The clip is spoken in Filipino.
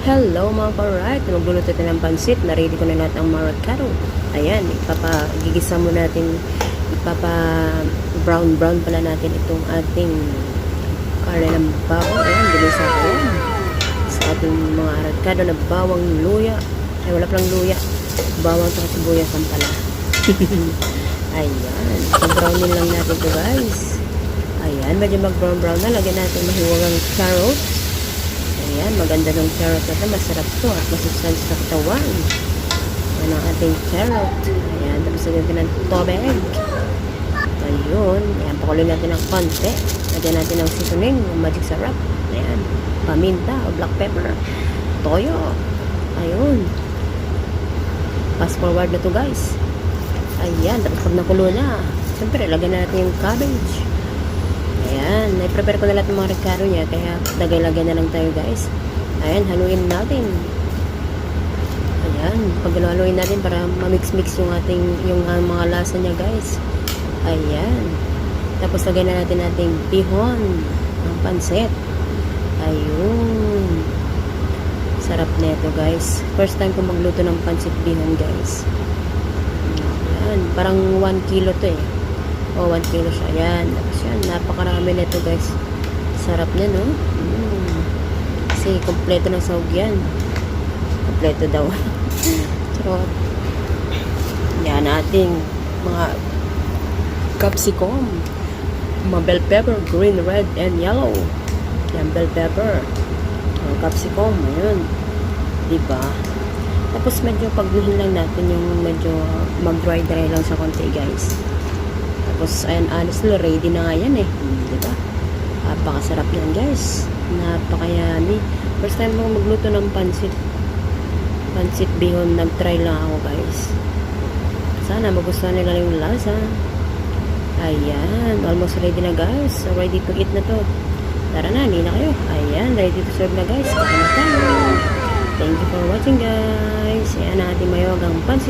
Hello mga ka-right, magluluto tayo ng pansit. Na-ready ko na lahat ang maracaro. Ayan, gigisa mo natin, brown pala natin itong ating karne ng bawang. Ayan, ginisa ko yan sa ating mga aracado na bawang luya. Ay, wala palang luya. Bawang sa sibuyasan pala. Ayan, brownin lang natin ito guys. Ayan, medyo mag-brown na. Lagyan natin mahiwagang carrots. Ayan, maganda ng carrot na ito. Masarap to at masustansya sa katawan. Ayan ang ating carrot. Ayan, tapos lagyan ng tubig. Ayun. Ayan, pakuloy natin ng konti. Lagyan natin ng seasoning, magic sarap. Ayan, paminta o black pepper. Toyo. Ayun. Fast forward na to guys. Ayan, tapos pag nakulo na, siyempre, lagyan natin yung cabbage. Ayan, na-prepare ko na lahat ng mga recaro niya, kaya lagay-lagay na lang tayo guys. Ayan, haluin natin. Ayan, pag haluin natin para ma-mix-mix yung ating, mga lasa niya guys. Ayan. Tapos lagay na natin ating bihon, ang pansit. Ayun. Sarap nito guys. First time ko magluto ng pansit bihon guys. Ayan, parang 1 kilo to eh. O, 1 kilo siya. Ayan. Tapos yan. Napakarami nito guys. Sarap niya, no? Kasi kompleto ng sahog yan. Kompleto daw. Charot. Yan ating mga capsicum. Mga bell pepper. Green, red, and yellow. Yan, bell pepper. Capsicum. Ayun. Diba? Tapos medyo pagluhin lang natin yung medyo mag-dry lang sa konti guys. Tapos, ayan, honestly, ready na nga yan eh. Diba? Napakasarap yan, guys. Napakayami. First time ko magluto ng pansit. Pansit bihon. Nag-try lang ako, guys. Sana magustuhan nila yung lasa. Ayan. Almost ready na, guys. So, ready to eat na to. Tara na, hindi na kayo. Ayan, ready to serve na, guys. Kain na tayo. Thank you for watching, guys. Ayan ang ating mayogang pansit.